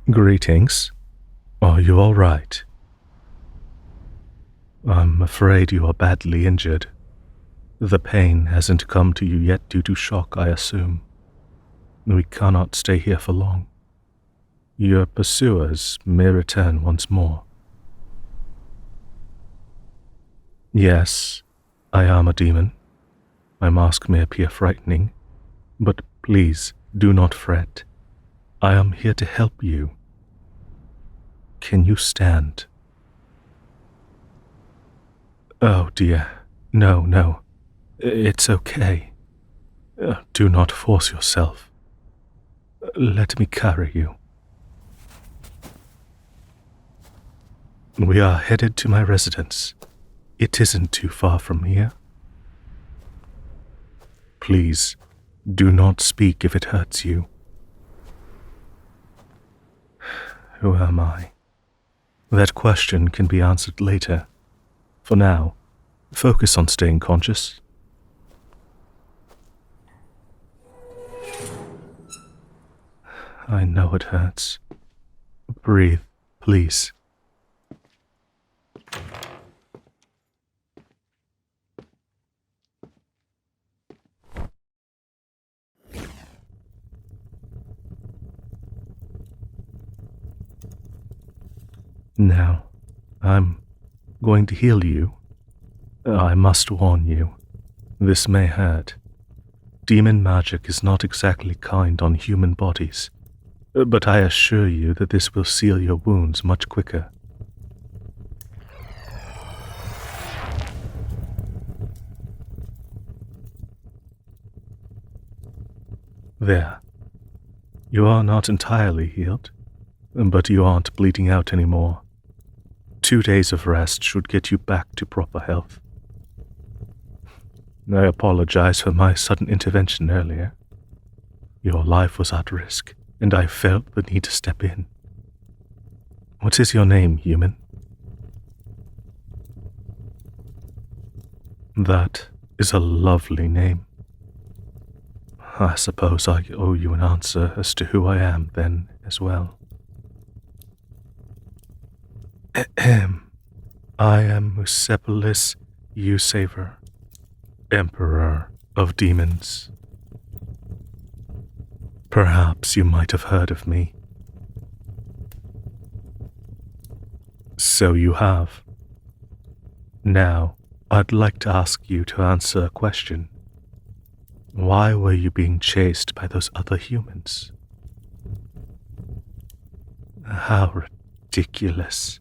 Greetings. Are you all right? I'm afraid you are badly injured. The pain hasn't come to you yet due to shock, I assume. We cannot stay here for long. Your pursuers may return once more. Yes, I am a demon. My mask may appear frightening, but please do not fret. I am here to help you. Can you stand? Oh dear, no. It's okay. Do not force yourself. Let me carry you. We are headed to my residence. It isn't too far from here. Please, do not speak if it hurts you. Who am I? That question can be answered later. For now, focus on staying conscious. I know it hurts. Breathe, please. Now, I'm going to heal you. I must warn you, this may hurt. Demon magic is not exactly kind on human bodies, but I assure you that this will seal your wounds much quicker. There. You are not entirely healed, but you aren't bleeding out anymore. 2 days of rest should get you back to proper health. I apologize for my sudden intervention earlier. Your life was at risk, and I felt the need to step in. What is your name, human? That is a lovely name. I suppose I owe you an answer as to who I am then as well. I am saviour, Emperor of Demons. Perhaps you might have heard of me. So you have. Now, I'd like to ask you to answer a question. Why were you being chased by those other humans? How ridiculous.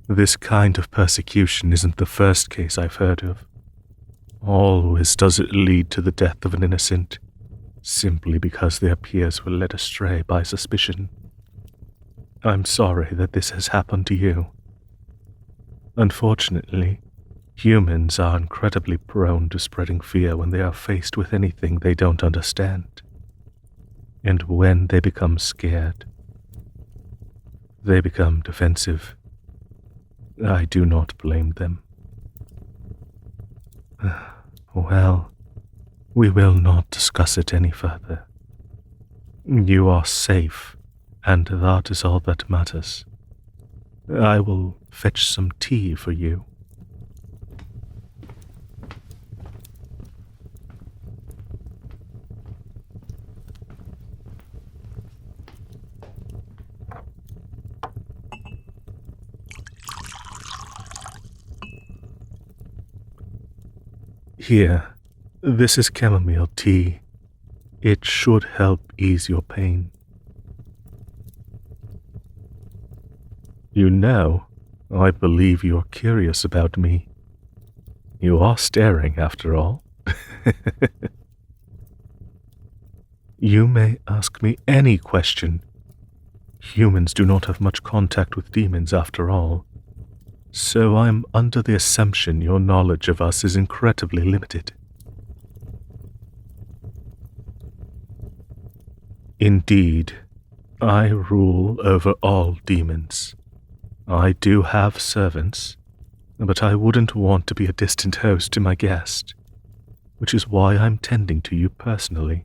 This kind of persecution isn't the first case I've heard of. Always does it lead to the death of an innocent, simply because their peers were led astray by suspicion. I'm sorry that this has happened to you. Unfortunately, humans are incredibly prone to spreading fear when they are faced with anything they don't understand. And when they become scared, they become defensive. I do not blame them. Well, we will not discuss it any further. You are safe, and that is all that matters. I will fetch some tea for you. Here, this is chamomile tea. It should help ease your pain. You know, I believe you're curious about me. You are staring, after all. You may ask me any question. Humans do not have much contact with demons, after all. So I'm under the assumption your knowledge of us is incredibly limited. Indeed, I rule over all demons. I do have servants, but I wouldn't want to be a distant host to my guest, which is why I'm tending to you personally.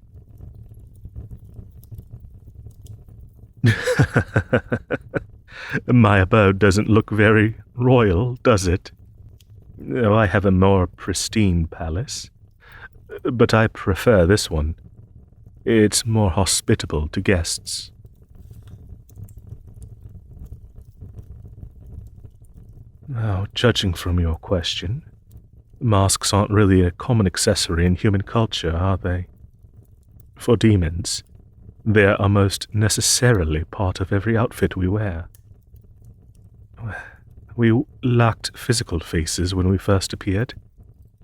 My abode doesn't look very royal, does it? Oh, I have a more pristine palace, but I prefer this one. It's more hospitable to guests. Now, judging from your question, masks aren't really a common accessory in human culture, are they? For demons, they are almost necessarily part of every outfit we wear. We lacked physical faces when we first appeared,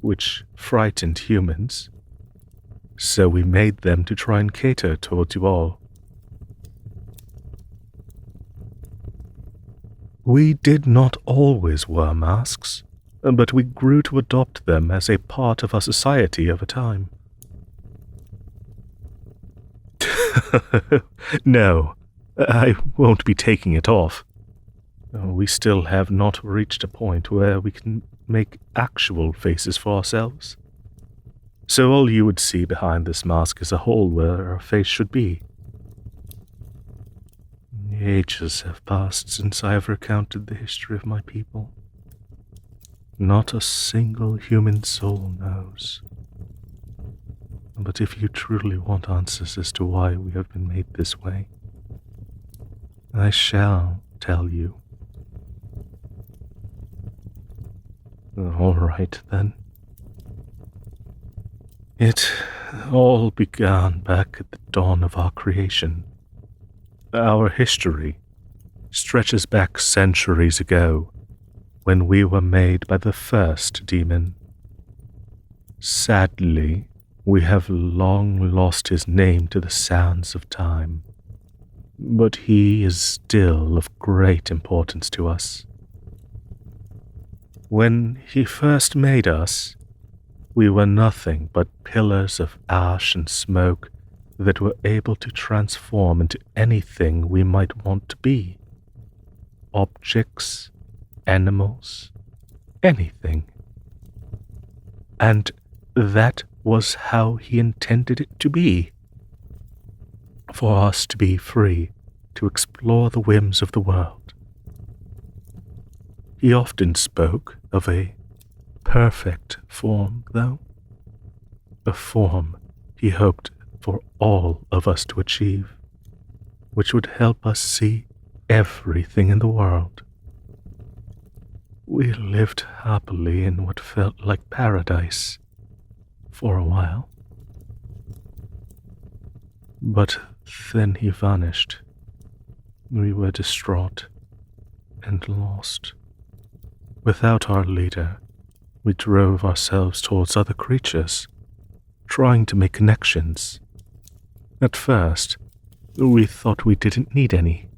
which frightened humans, so we made them to try and cater towards you all. We did not always wear masks, but we grew to adopt them as a part of our society over time. No, I won't be taking it off. We still have not reached a point where we can make actual faces for ourselves. So all you would see behind this mask is a hole where our face should be. Ages have passed since I have recounted the history of my people. Not a single human soul knows. But if you truly want answers as to why we have been made this way, I shall tell you. All right, then. It all began back at the dawn of our creation. Our history stretches back centuries ago, when we were made by the first demon. Sadly, we have long lost his name to the sands of time, but he is still of great importance to us. When he first made us, we were nothing but pillars of ash and smoke that were able to transform into anything we might want to be. Objects, animals, anything. And that was how he intended it to be. For us to be free to explore the whims of the world. He often spoke of a perfect form, though. A form he hoped for all of us to achieve, which would help us see everything in the world. We lived happily in what felt like paradise for a while. But then he vanished. We were distraught and lost. Without our leader, we drove ourselves towards other creatures, trying to make connections. At first, we thought we didn't need any.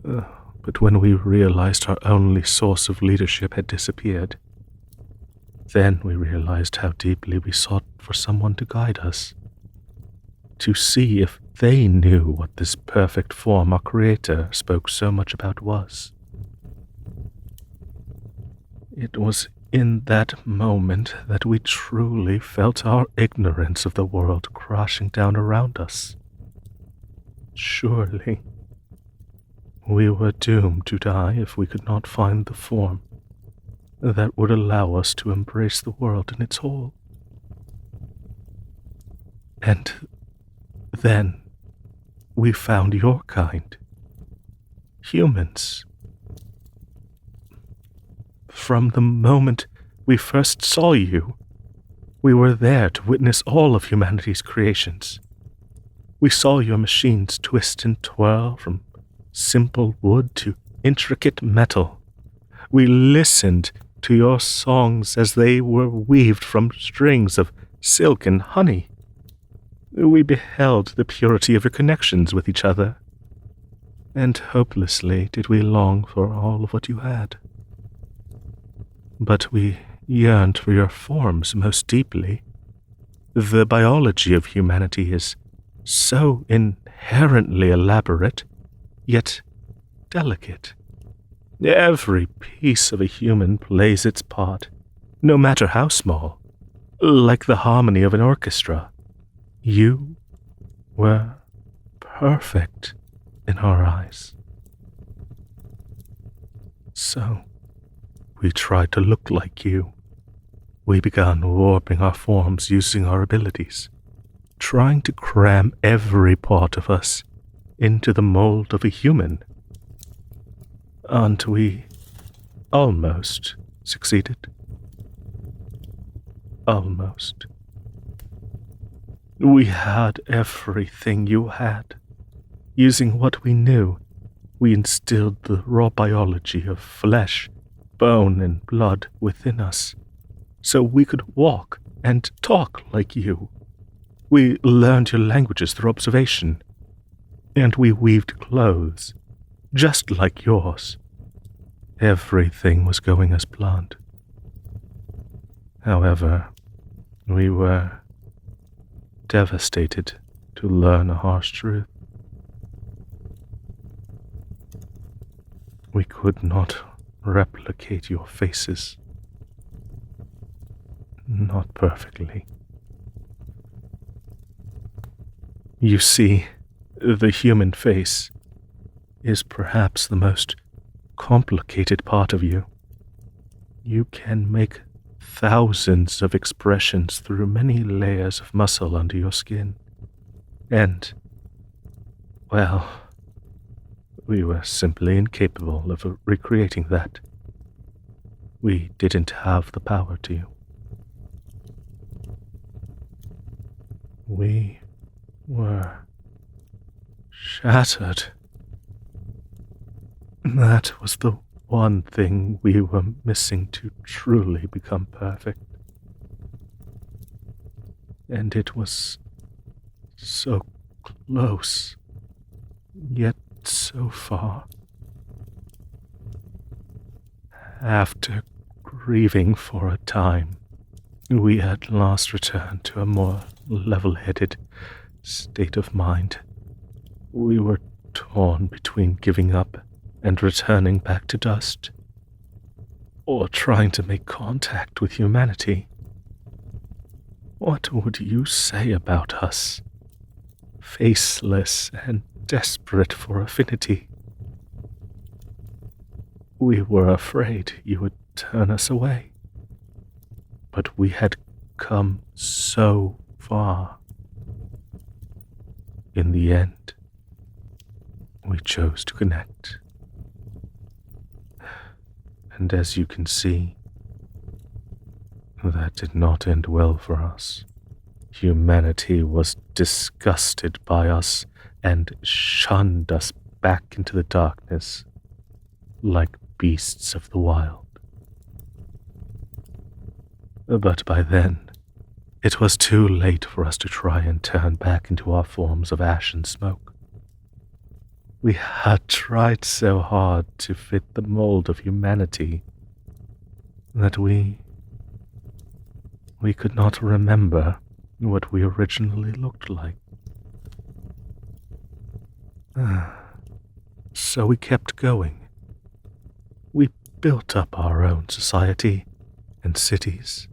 But when we realized our only source of leadership had disappeared, then we realized how deeply we sought for someone to guide us, to see if they knew what this perfect form our Creator spoke so much about was. It was in that moment that we truly felt our ignorance of the world crashing down around us. Surely, we were doomed to die if we could not find the form that would allow us to embrace the world in its whole. And then we found your kind, humans. From the moment we first saw you, we were there to witness all of humanity's creations. We saw your machines twist and twirl from simple wood to intricate metal. We listened to your songs as they were weaved from strings of silk and honey. We beheld the purity of your connections with each other, and hopelessly did we long for all of what you had. But we yearned for your forms most deeply. The biology of humanity is so inherently elaborate, yet delicate. Every piece of a human plays its part, no matter how small, like the harmony of an orchestra. You were perfect, in our eyes. So, we tried to look like you. We began warping our forms using our abilities, trying to cram every part of us into the mold of a human. And we almost succeeded. Almost. We had everything you had. Using what we knew, we instilled the raw biology of flesh, bone, and blood within us, so we could walk and talk like you. We learned your languages through observation, and we weaved clothes, just like yours. Everything was going as planned. However, we were devastated to learn a harsh truth. We could not replicate your faces. Not perfectly. You see, the human face is perhaps the most complicated part of you. You can make thousands of expressions through many layers of muscle under your skin. And, well, we were simply incapable of recreating that. We didn't have the power to. We were shattered. That was the one thing we were missing to truly become perfect. And it was so close, yet so far. After grieving for a time, we at last returned to a more level-headed state of mind. We were torn between giving up and returning back to dust, or trying to make contact with humanity. What would you say about us? Faceless and desperate for affinity. We were afraid you would turn us away, but we had come so far. In the end, we chose to connect. And as you can see, that did not end well for us. Humanity was disgusted by us and shunned us back into the darkness, like beasts of the wild. But by then, it was too late for us to try and turn back into our forms of ash and smoke. We had tried so hard to fit the mold of humanity that we could not remember what we originally looked like. So we kept going. We built up our own society and cities.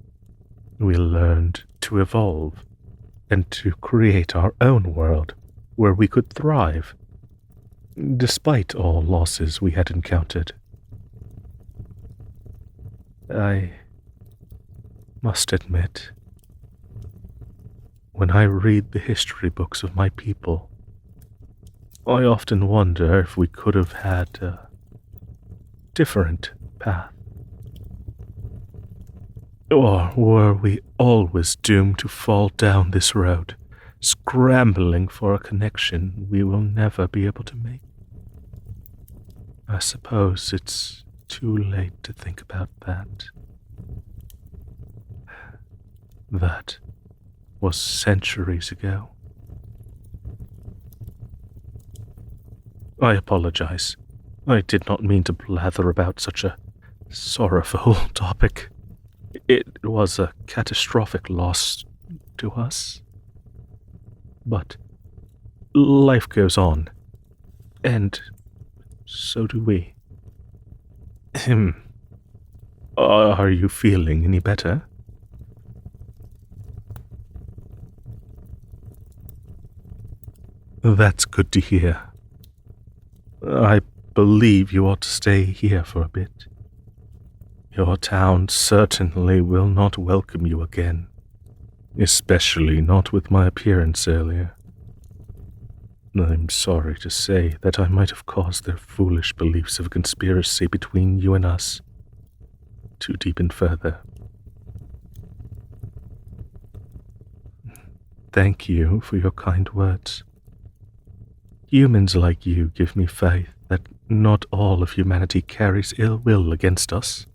We learned to evolve and to create our own world where we could thrive, despite all losses we had encountered. I must admit, when I read the history books of my people, I often wonder if we could have had a different path. Or were we always doomed to fall down this road, scrambling for a connection we will never be able to make? I suppose it's too late to think about that. That was centuries ago. I apologize. I did not mean to blather about such a sorrowful topic. It was a catastrophic loss to us. But life goes on, and so do we. Are you feeling any better? That's good to hear. I believe you ought to stay here for a bit. Your town certainly will not welcome you again, especially not with my appearance earlier. I'm sorry to say that I might have caused their foolish beliefs of a conspiracy between you and us to deepen further. Thank you for your kind words. Humans like you give me faith that not all of humanity carries ill will against us.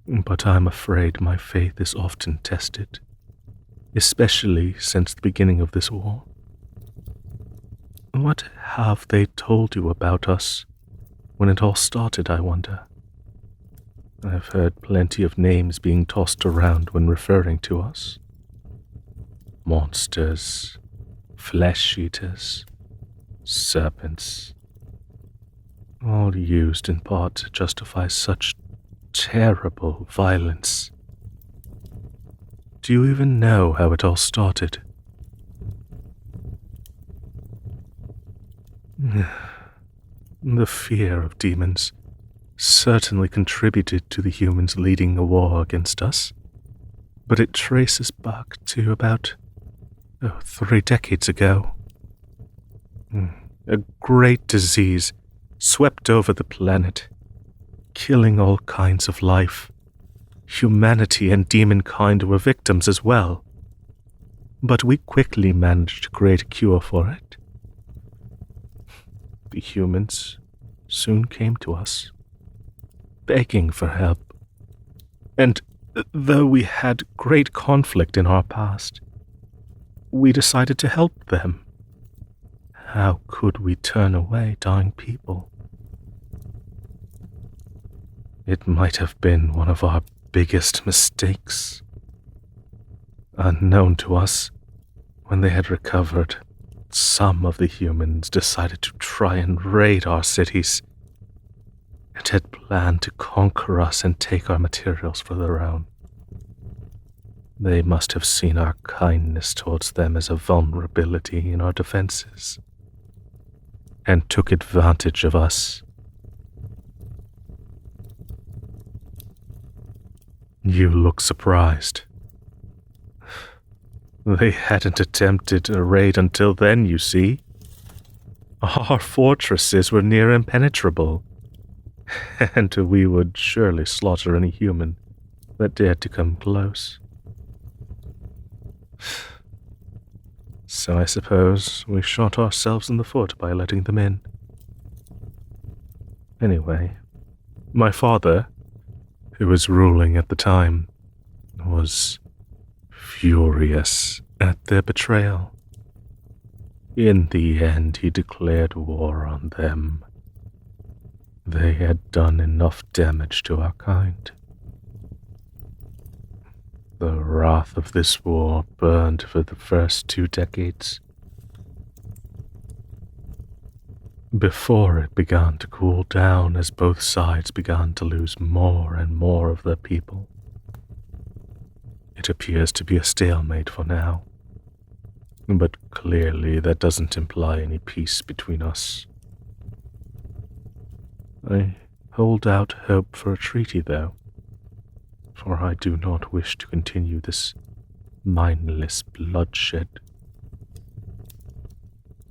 But I'm afraid my faith is often tested, especially since the beginning of this war. What have they told you about us when it all started, I wonder? I've heard plenty of names being tossed around when referring to us. Monsters, flesh-eaters, serpents, all used in part to justify such terrible violence. Do you even know how it all started? The fear of demons certainly contributed to the humans leading a war against us, but it traces back to about 3 decades ago. A great disease swept over the planet, killing all kinds of life. Humanity and demonkind were victims as well, but we quickly managed to create a cure for it. The humans soon came to us, begging for help, and though we had great conflict in our past, we decided to help them. How could we turn away dying people? It might have been one of our biggest mistakes. Unknown to us, when they had recovered, some of the humans decided to try and raid our cities and had planned to conquer us and take our materials for their own. They must have seen our kindness towards them as a vulnerability in our defenses and took advantage of us. You look surprised. They hadn't attempted a raid until then, you see. Our fortresses were near impenetrable, and we would surely slaughter any human that dared to come close. So I suppose we shot ourselves in the foot by letting them in. Anyway, my father, who was ruling at the time, was furious at their betrayal. In the end, he declared war on them. They had done enough damage to our kind. The wrath of this war burned for the first 2 decades, before it began to cool down as both sides began to lose more and more of their people. It appears to be a stalemate for now, but clearly that doesn't imply any peace between us. I hold out hope for a treaty, though, for I do not wish to continue this mindless bloodshed.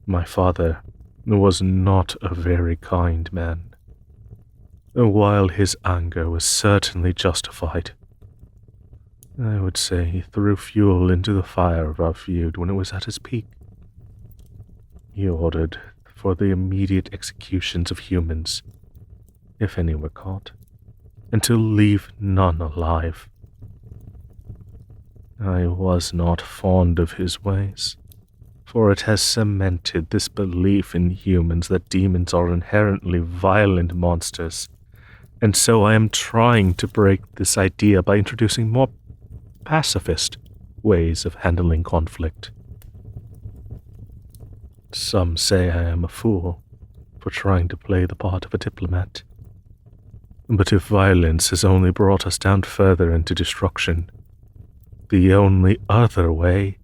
My father was not a very kind man, while his anger was certainly justified. I would say he threw fuel into the fire of our feud when it was at its peak. He ordered for the immediate executions of humans, if any were caught, and to leave none alive. I was not fond of his ways, for it has cemented this belief in humans that demons are inherently violent monsters, and so I am trying to break this idea by introducing more pacifist ways of handling conflict. Some say I am a fool for trying to play the part of a diplomat. But if violence has only brought us down further into destruction, the only other way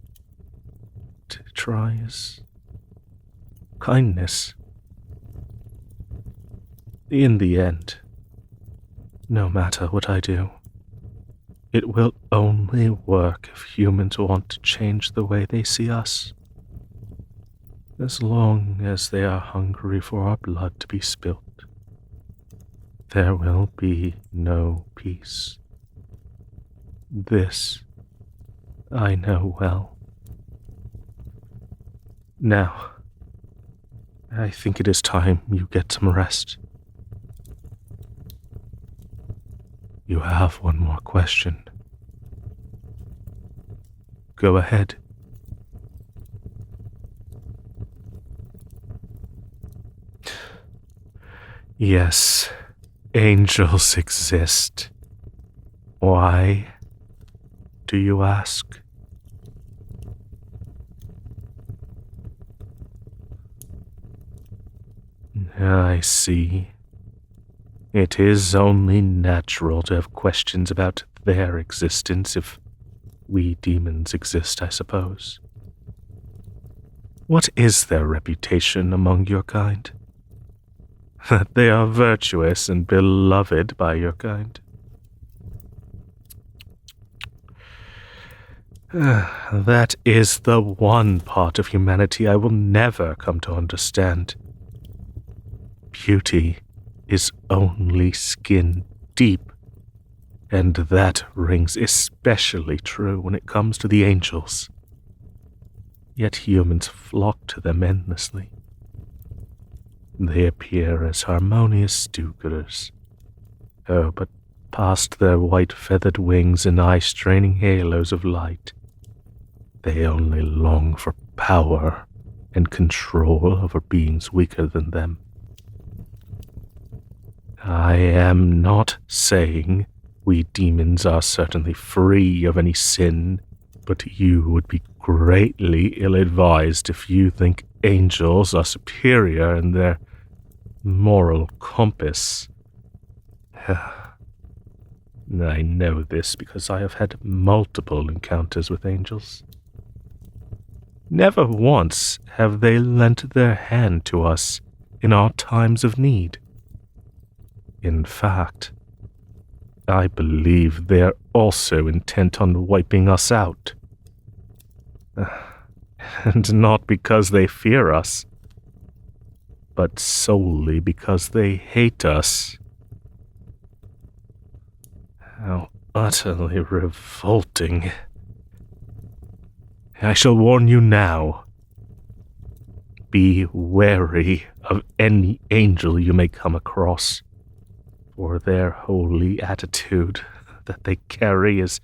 to try is kindness. In the end, no matter what I do, it will only work if humans want to change the way they see us. As long as they are hungry for our blood to be spilt, there will be no peace. This I know well. Now, I think it is time you get some rest. You have one more question. Go ahead. Yes, angels exist. Why, do you ask? I see. It is only natural to have questions about their existence if we demons exist, I suppose. What is their reputation among your kind? That they are virtuous and beloved by your kind? That is the one part of humanity I will never come to understand. Beauty is only skin deep, and that rings especially true when it comes to the angels. Yet humans flock to them endlessly. They appear as harmonious do-gooders. Oh, but past their white feathered wings and eye-straining halos of light, they only long for power and control over beings weaker than them. I am not saying we demons are certainly free of any sin, but you would be greatly ill-advised if you think angels are superior in their moral compass. I know this because I have had multiple encounters with angels. Never once have they lent their hand to us in our times of need. In fact, I believe they are also intent on wiping us out. And not because they fear us, but solely because they hate us. How utterly revolting. I shall warn you now. Be wary of any angel you may come across, for their holy attitude that they carry is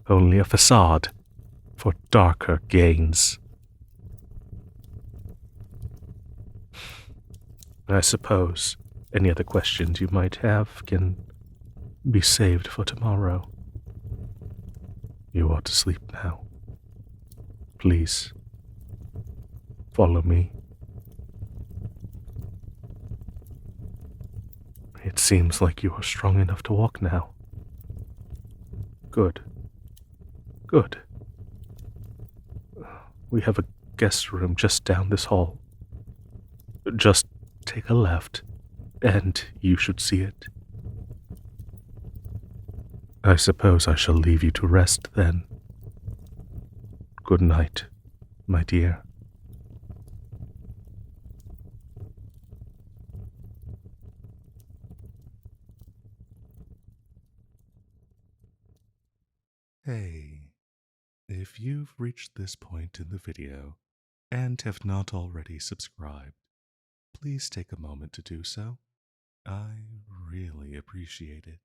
only a facade for darker gains. I suppose any other questions you might have can be saved for tomorrow. You ought to sleep now. Please, follow me. It seems like you are strong enough to walk now. Good. Good. We have a guest room just down this hall. Just take a left, and you should see it. I suppose I shall leave you to rest then. Good night, my dear. Hey, if you've reached this point in the video and have not already subscribed, please take a moment to do so. I really appreciate it.